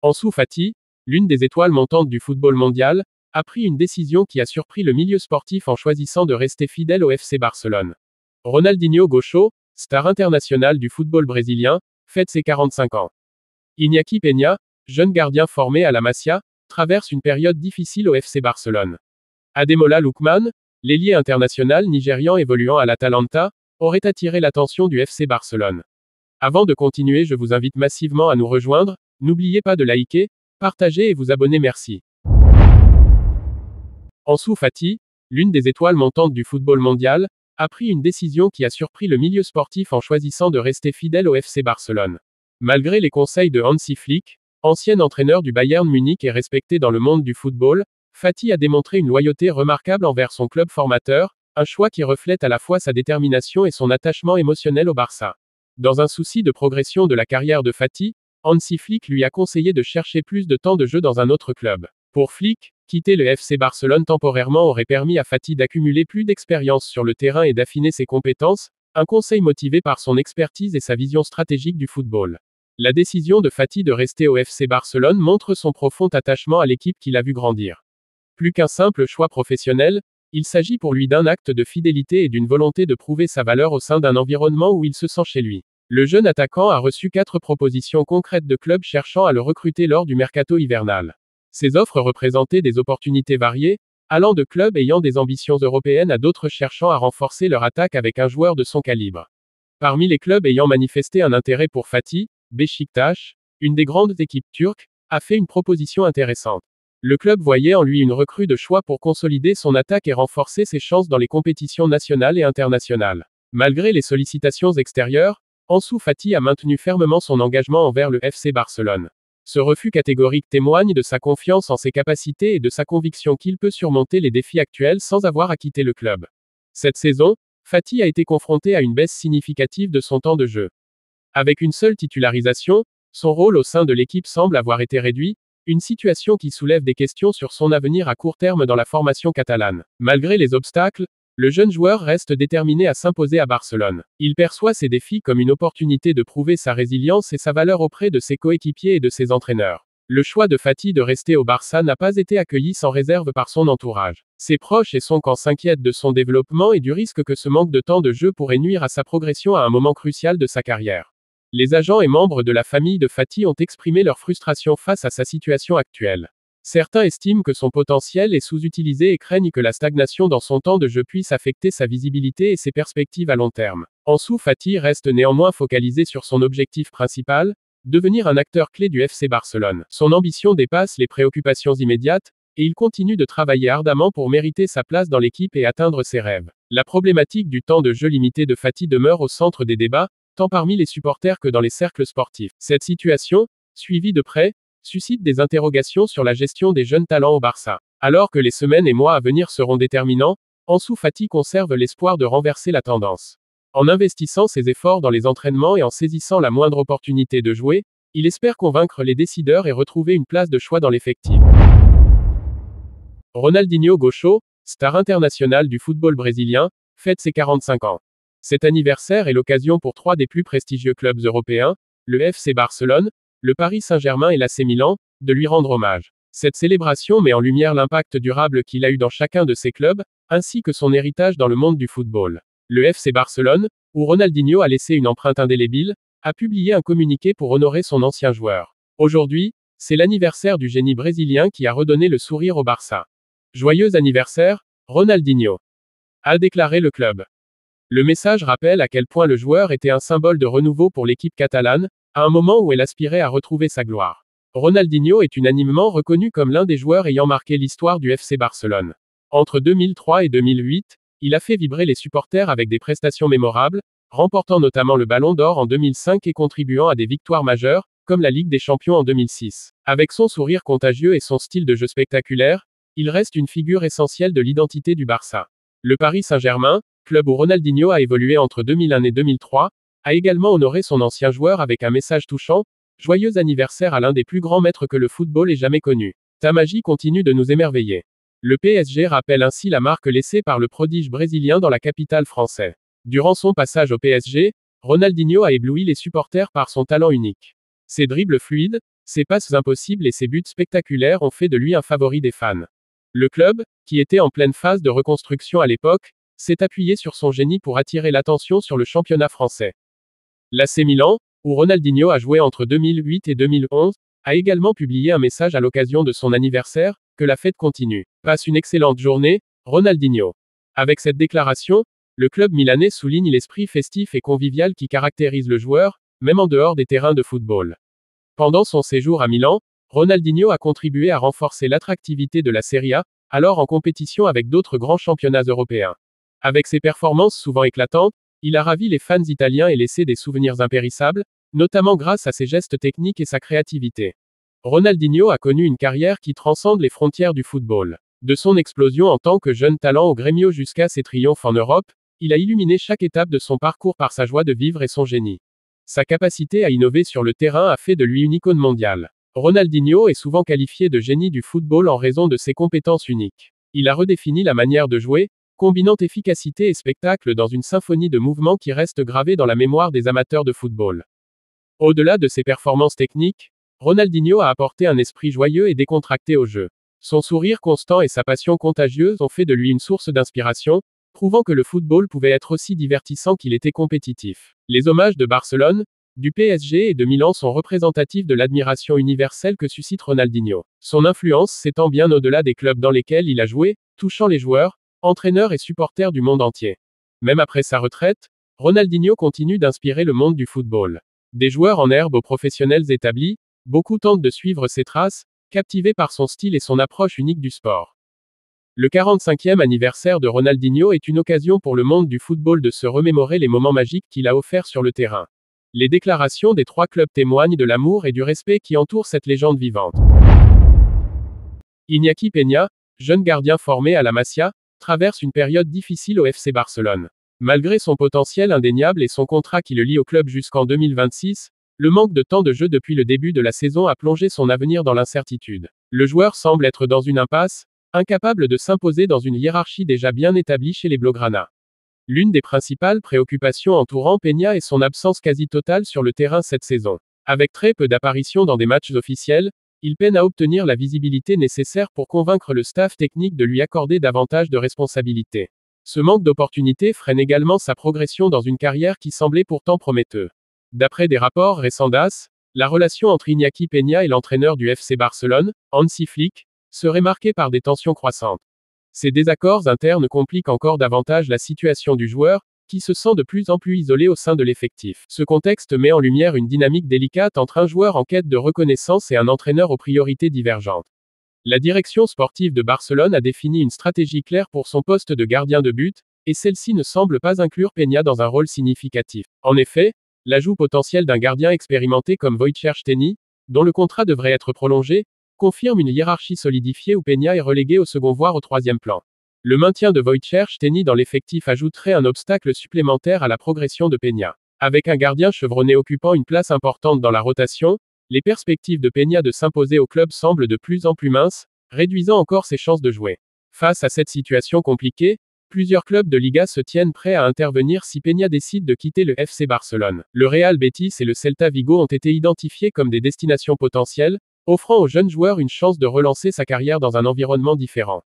Ansu Fati, l'une des étoiles montantes du football mondial, a pris une décision qui a surpris le milieu sportif en choisissant de rester fidèle au FC Barcelone. Ronaldinho Gaucho, star international du football brésilien, fête ses 45 ans. Iñaki Peña, jeune gardien formé à la Masia, traverse une période difficile au FC Barcelone. Ademola Lookman, l'ailier international nigérian évoluant à l'Atalanta, aurait attiré l'attention du FC Barcelone. Avant de continuer, je vous invite massivement à nous rejoindre, n'oubliez pas de liker, partager et vous abonner, merci. Ansu Fati, l'une des étoiles montantes du football mondial, a pris une décision qui a surpris le milieu sportif en choisissant de rester fidèle au FC Barcelone. Malgré les conseils de Hansi Flick, ancien entraîneur du Bayern Munich et respecté dans le monde du football, Fati a démontré une loyauté remarquable envers son club formateur, un choix qui reflète à la fois sa détermination et son attachement émotionnel au Barça. Dans un souci de progression de la carrière de Fati, Hansi Flick lui a conseillé de chercher plus de temps de jeu dans un autre club. Pour Flick, quitter le FC Barcelone temporairement aurait permis à Fati d'accumuler plus d'expérience sur le terrain et d'affiner ses compétences, un conseil motivé par son expertise et sa vision stratégique du football. La décision de Fati de rester au FC Barcelone montre son profond attachement à l'équipe qu'il a vu grandir. Plus qu'un simple choix professionnel, il s'agit pour lui d'un acte de fidélité et d'une volonté de prouver sa valeur au sein d'un environnement où il se sent chez lui. Le jeune attaquant a reçu 4 propositions concrètes de clubs cherchant à le recruter lors du mercato hivernal. Ces offres représentaient des opportunités variées, allant de clubs ayant des ambitions européennes à d'autres cherchant à renforcer leur attaque avec un joueur de son calibre. Parmi les clubs ayant manifesté un intérêt pour Fati, Beşiktaş, une des grandes équipes turques, a fait une proposition intéressante. Le club voyait en lui une recrue de choix pour consolider son attaque et renforcer ses chances dans les compétitions nationales et internationales. Malgré les sollicitations extérieures, Ansu Fati a maintenu fermement son engagement envers le FC Barcelone. Ce refus catégorique témoigne de sa confiance en ses capacités et de sa conviction qu'il peut surmonter les défis actuels sans avoir à quitter le club. Cette saison, Fati a été confronté à une baisse significative de son temps de jeu. Avec une seule titularisation, son rôle au sein de l'équipe semble avoir été réduit, une situation qui soulève des questions sur son avenir à court terme dans la formation catalane. Malgré les obstacles, le jeune joueur reste déterminé à s'imposer à Barcelone. Il perçoit ces défis comme une opportunité de prouver sa résilience et sa valeur auprès de ses coéquipiers et de ses entraîneurs. Le choix de Fati de rester au Barça n'a pas été accueilli sans réserve par son entourage. Ses proches et son camp s'inquiètent de son développement et du risque que ce manque de temps de jeu pourrait nuire à sa progression à un moment crucial de sa carrière. Les agents et membres de la famille de Fati ont exprimé leur frustration face à sa situation actuelle. Certains estiment que son potentiel est sous-utilisé et craignent que la stagnation dans son temps de jeu puisse affecter sa visibilité et ses perspectives à long terme. Ansu Fati reste néanmoins focalisé sur son objectif principal, devenir un acteur clé du FC Barcelone. Son ambition dépasse les préoccupations immédiates, et il continue de travailler ardemment pour mériter sa place dans l'équipe et atteindre ses rêves. La problématique du temps de jeu limité de Fati demeure au centre des débats, tant parmi les supporters que dans les cercles sportifs. Cette situation, suivie de près, suscite des interrogations sur la gestion des jeunes talents au Barça. Alors que les semaines et mois à venir seront déterminants, Ansu Fati conserve l'espoir de renverser la tendance. En investissant ses efforts dans les entraînements et en saisissant la moindre opportunité de jouer, il espère convaincre les décideurs et retrouver une place de choix dans l'effectif. Ronaldinho Gaucho, star international du football brésilien, fête ses 45 ans. Cet anniversaire est l'occasion pour 3 des plus prestigieux clubs européens, le FC Barcelone, le Paris Saint-Germain et l'AC Milan, de lui rendre hommage. Cette célébration met en lumière l'impact durable qu'il a eu dans chacun de ces clubs, ainsi que son héritage dans le monde du football. Le FC Barcelone, où Ronaldinho a laissé une empreinte indélébile, a publié un communiqué pour honorer son ancien joueur. Aujourd'hui, c'est l'anniversaire du génie brésilien qui a redonné le sourire au Barça. Joyeux anniversaire, Ronaldinho, a déclaré le club. Le message rappelle à quel point le joueur était un symbole de renouveau pour l'équipe catalane, à un moment où elle aspirait à retrouver sa gloire. Ronaldinho est unanimement reconnu comme l'un des joueurs ayant marqué l'histoire du FC Barcelone. Entre 2003 et 2008, il a fait vibrer les supporters avec des prestations mémorables, remportant notamment le Ballon d'Or en 2005 et contribuant à des victoires majeures, comme la Ligue des Champions en 2006. Avec son sourire contagieux et son style de jeu spectaculaire, il reste une figure essentielle de l'identité du Barça. Le Paris Saint-Germain, club où Ronaldinho a évolué entre 2001 et 2003, a également honoré son ancien joueur avec un message touchant, « Joyeux anniversaire à l'un des plus grands maîtres que le football ait jamais connu. Ta magie continue de nous émerveiller ». Le PSG rappelle ainsi la marque laissée par le prodige brésilien dans la capitale française. Durant son passage au PSG, Ronaldinho a ébloui les supporters par son talent unique. Ses dribbles fluides, Ses passes impossibles et ses buts spectaculaires ont fait de lui un favori des fans. Le club, qui était en pleine phase de reconstruction à l'époque, s'est appuyé sur son génie pour attirer l'attention sur le championnat français. L'AC Milan, où Ronaldinho a joué entre 2008 et 2011, a également publié un message à l'occasion de son anniversaire, que la fête continue. Passe une excellente journée, Ronaldinho. Avec cette déclaration, le club milanais souligne l'esprit festif et convivial qui caractérise le joueur, même en dehors des terrains de football. Pendant son séjour à Milan, Ronaldinho a contribué à renforcer l'attractivité de la Serie A, alors en compétition avec d'autres grands championnats européens. Avec ses performances souvent éclatantes, il a ravi les fans italiens et laissé des souvenirs impérissables, notamment grâce à ses gestes techniques et sa créativité. Ronaldinho a connu une carrière qui transcende les frontières du football. De son explosion en tant que jeune talent au Grêmio jusqu'à ses triomphes en Europe, il a illuminé chaque étape de son parcours par sa joie de vivre et son génie. Sa capacité à innover sur le terrain a fait de lui une icône mondiale. Ronaldinho est souvent qualifié de génie du football en raison de ses compétences uniques. Il a redéfini la manière de jouer, combinant efficacité et spectacle dans une symphonie de mouvements qui reste gravée dans la mémoire des amateurs de football. Au-delà de ses performances techniques, Ronaldinho a apporté un esprit joyeux et décontracté au jeu. Son sourire constant et sa passion contagieuse ont fait de lui une source d'inspiration, prouvant que le football pouvait être aussi divertissant qu'il était compétitif. Les hommages de Barcelone, du PSG et de Milan sont représentatifs de l'admiration universelle que suscite Ronaldinho. Son influence s'étend bien au-delà des clubs dans lesquels il a joué, touchant les joueurs, entraîneurs et supporters du monde entier. Même après sa retraite, Ronaldinho continue d'inspirer le monde du football. Des joueurs en herbe aux professionnels établis, beaucoup tentent de suivre ses traces, captivés par son style et son approche unique du sport. Le 45e anniversaire de Ronaldinho est une occasion pour le monde du football de se remémorer les moments magiques qu'il a offerts sur le terrain. Les déclarations des trois clubs témoignent de l'amour et du respect qui entoure cette légende vivante. Iñaki Peña, jeune gardien formé à la Masia, traverse une période difficile au FC Barcelone. Malgré son potentiel indéniable et son contrat qui le lie au club jusqu'en 2026, le manque de temps de jeu depuis le début de la saison a plongé son avenir dans l'incertitude. Le joueur semble être dans une impasse, incapable de s'imposer dans une hiérarchie déjà bien établie chez les Blaugrana. L'une des principales préoccupations entourant Peña est son absence quasi totale sur le terrain cette saison. Avec très peu d'apparitions dans des matchs officiels, il peine à obtenir la visibilité nécessaire pour convaincre le staff technique de lui accorder davantage de responsabilités. Ce manque d'opportunités freine également sa progression dans une carrière qui semblait pourtant prometteuse. D'après des rapports récents d'AS, la relation entre Iñaki Peña et l'entraîneur du FC Barcelone, Hansi Flick, serait marquée par des tensions croissantes. Ces désaccords internes compliquent encore davantage la situation du joueur, qui se sent de plus en plus isolé au sein de l'effectif. Ce contexte met en lumière une dynamique délicate entre un joueur en quête de reconnaissance et un entraîneur aux priorités divergentes. La direction sportive de Barcelone a défini une stratégie claire pour son poste de gardien de but, et celle-ci ne semble pas inclure Peña dans un rôle significatif. En effet, l'ajout potentiel d'un gardien expérimenté comme Wojciech Szczęsny, dont le contrat devrait être prolongé, confirme une hiérarchie solidifiée où Peña est relégué au second voire au troisième plan. Le maintien de Wojciech Szczęsny dans l'effectif ajouterait un obstacle supplémentaire à la progression de Peña. Avec un gardien chevronné occupant une place importante dans la rotation, les perspectives de Peña de s'imposer au club semblent de plus en plus minces, réduisant encore ses chances de jouer. Face à cette situation compliquée, plusieurs clubs de Liga se tiennent prêts à intervenir si Peña décide de quitter le FC Barcelone. Le Real Betis et le Celta Vigo ont été identifiés comme des destinations potentielles, offrant au jeune joueur une chance de relancer sa carrière dans un environnement différent.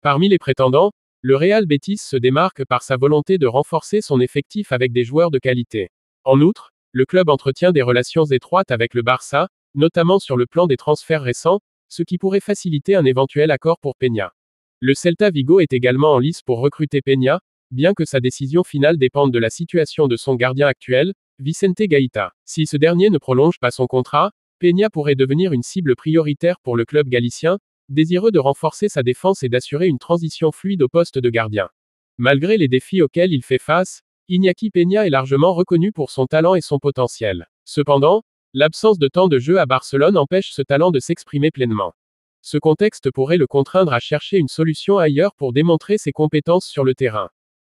Parmi les prétendants, le Real Betis se démarque par sa volonté de renforcer son effectif avec des joueurs de qualité. En outre, le club entretient des relations étroites avec le Barça, notamment sur le plan des transferts récents, ce qui pourrait faciliter un éventuel accord pour Peña. Le Celta Vigo est également en lice pour recruter Peña, bien que sa décision finale dépende de la situation de son gardien actuel, Vicente Gaïta. Si ce dernier ne prolonge pas son contrat, Peña pourrait devenir une cible prioritaire pour le club galicien, désireux de renforcer sa défense et d'assurer une transition fluide au poste de gardien. Malgré les défis auxquels il fait face, Iñaki Peña est largement reconnu pour son talent et son potentiel. Cependant, l'absence de temps de jeu à Barcelone empêche ce talent de s'exprimer pleinement. Ce contexte pourrait le contraindre à chercher une solution ailleurs pour démontrer ses compétences sur le terrain.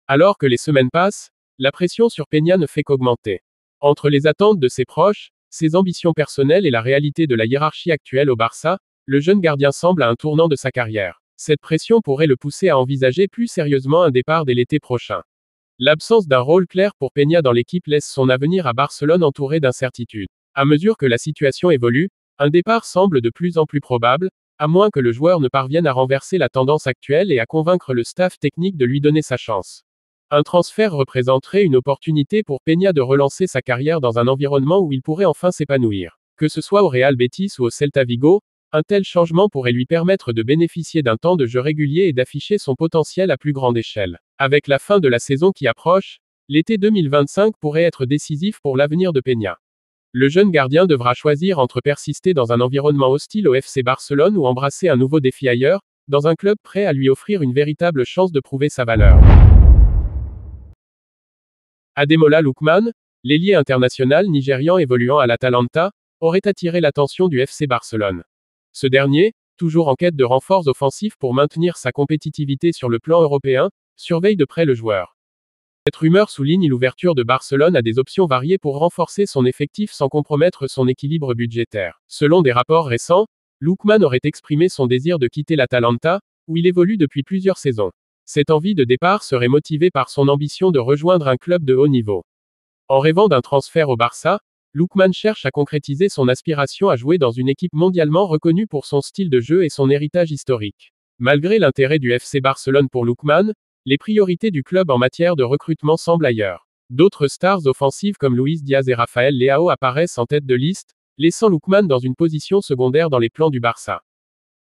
Alors que les semaines passent, la pression sur Peña ne fait qu'augmenter. Entre les attentes de ses proches, ses ambitions personnelles et la réalité de la hiérarchie actuelle au Barça, le jeune gardien semble à un tournant de sa carrière. Cette pression pourrait le pousser à envisager plus sérieusement un départ dès l'été prochain. L'absence d'un rôle clair pour Peña dans l'équipe laisse son avenir à Barcelone entouré d'incertitudes. À mesure que la situation évolue, Un départ semble de plus en plus probable, à moins que le joueur ne parvienne à renverser la tendance actuelle et à convaincre le staff technique de lui donner sa chance. Un transfert représenterait une opportunité pour Peña de relancer sa carrière dans un environnement où il pourrait enfin s'épanouir. Que ce soit au Real Betis ou au Celta Vigo, un tel changement pourrait lui permettre de bénéficier d'un temps de jeu régulier et d'afficher son potentiel à plus grande échelle. Avec la fin de la saison qui approche, l'été 2025 pourrait être décisif pour l'avenir de Peña. Le jeune gardien devra choisir entre persister dans un environnement hostile au FC Barcelone ou embrasser un nouveau défi ailleurs, dans un club prêt à lui offrir une véritable chance de prouver sa valeur. Ademola Lookman, l'ailier international nigérian évoluant à l'Atalanta, aurait attiré l'attention du FC Barcelone. Ce dernier, toujours en quête de renforts offensifs pour maintenir sa compétitivité sur le plan européen, surveille de près le joueur. Cette rumeur souligne l'ouverture de Barcelone à des options variées pour renforcer son effectif sans compromettre son équilibre budgétaire. Selon des rapports récents, Lookman aurait exprimé son désir de quitter l'Atalanta, où il évolue depuis plusieurs saisons. Cette envie de départ serait motivée par son ambition de rejoindre un club de haut niveau. En rêvant d'un transfert au Barça, Lookman cherche à concrétiser son aspiration à jouer dans une équipe mondialement reconnue pour son style de jeu et son héritage historique. Malgré l'intérêt du FC Barcelone pour Lookman, les priorités du club en matière de recrutement semblent ailleurs. D'autres stars offensives comme Luis Diaz et Rafael Leao apparaissent en tête de liste, laissant Lookman dans une position secondaire dans les plans du Barça.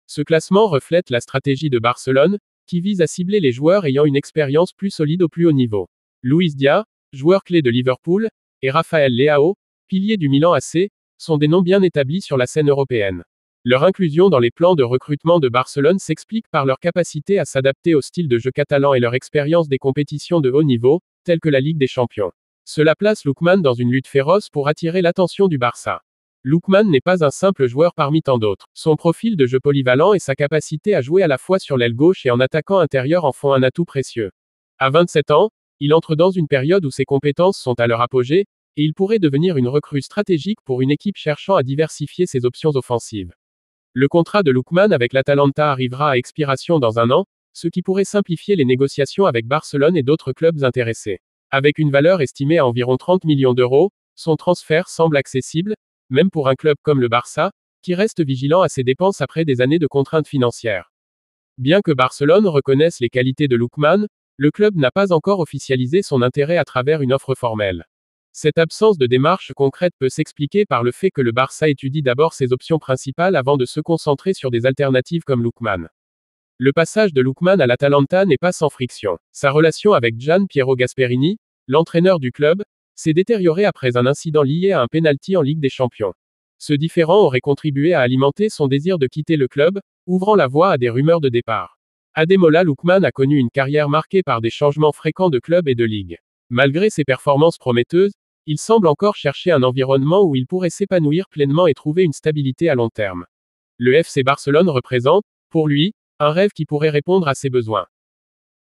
Ce classement reflète la stratégie de Barcelone, qui vise à cibler les joueurs ayant une expérience plus solide au plus haut niveau. Luis Diaz, joueur clé de Liverpool, et Rafael Leao, pilier du Milan AC, sont des noms bien établis sur la scène européenne. Leur inclusion dans les plans de recrutement de Barcelone s'explique par leur capacité à s'adapter au style de jeu catalan et leur expérience des compétitions de haut niveau, telles que la Ligue des Champions. Cela place Lookman dans une lutte féroce pour attirer l'attention du Barça. Lookman n'est pas un simple joueur parmi tant d'autres. Son profil de jeu polyvalent et sa capacité à jouer à la fois sur l'aile gauche et en attaquant intérieur en font un atout précieux. À 27 ans, il entre dans une période où ses compétences sont à leur apogée, et il pourrait devenir une recrue stratégique pour une équipe cherchant à diversifier ses options offensives. Le contrat de Lookman avec l'Atalanta arrivera à expiration dans un an, ce qui pourrait simplifier les négociations avec Barcelone et d'autres clubs intéressés. Avec une valeur estimée à environ 30 millions d'euros, son transfert semble accessible, même pour un club comme le Barça, qui reste vigilant à ses dépenses après des années de contraintes financières. Bien que Barcelone reconnaisse les qualités de Lookman, le club n'a pas encore officialisé son intérêt à travers une offre formelle. Cette absence de démarche concrète peut s'expliquer par le fait que le Barça étudie d'abord ses options principales avant de se concentrer sur des alternatives comme Lookman. Le passage de Lookman à l'Atalanta n'est pas sans friction. Sa relation avec Gian Piero Gasperini, l'entraîneur du club, s'est détériorée après un incident lié à un penalty en Ligue des Champions. Ce différend aurait contribué à alimenter son désir de quitter le club, ouvrant la voie à des rumeurs de départ. Ademola Lookman a connu une carrière marquée par des changements fréquents de club et de ligue. Malgré ses performances prometteuses, il semble encore chercher un environnement où il pourrait s'épanouir pleinement et trouver une stabilité à long terme. Le FC Barcelone représente, pour lui, un rêve qui pourrait répondre à ses besoins.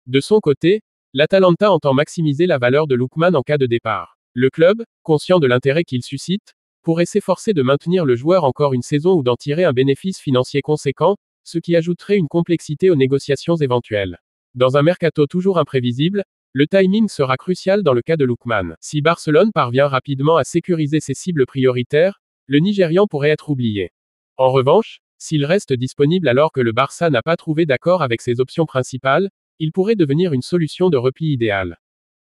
De son côté, l'Atalanta entend maximiser la valeur de Lookman en cas de départ. Le club, conscient de l'intérêt qu'il suscite, pourrait s'efforcer de maintenir le joueur encore une saison ou d'en tirer un bénéfice financier conséquent, ce qui ajouterait une complexité aux négociations éventuelles. Dans un mercato toujours imprévisible, le timing sera crucial dans le cas de Lookman. Si Barcelone parvient rapidement à sécuriser ses cibles prioritaires, le Nigérian pourrait être oublié. En revanche, s'il reste disponible alors que le Barça n'a pas trouvé d'accord avec ses options principales, il pourrait devenir une solution de repli idéale.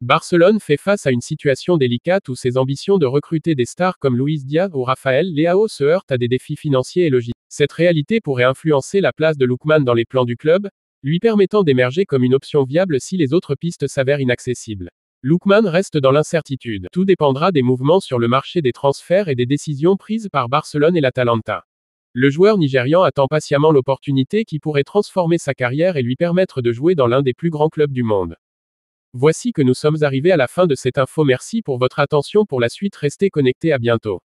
Barcelone fait face à une situation délicate où ses ambitions de recruter des stars comme Luis Diaz ou Rafael Leao se heurtent à des défis financiers et logistiques. Cette réalité pourrait influencer la place de Lookman dans les plans du club, lui permettant d'émerger comme une option viable si les autres pistes s'avèrent inaccessibles. Lookman reste dans l'incertitude. Tout dépendra des mouvements sur le marché des transferts et des décisions prises par Barcelone et l'Atalanta. Le joueur nigérian attend patiemment l'opportunité qui pourrait transformer sa carrière et lui permettre de jouer dans l'un des plus grands clubs du monde. Voici que nous sommes arrivés à la fin de cette info. Merci pour votre attention. Pour la suite, restez connectés. À bientôt.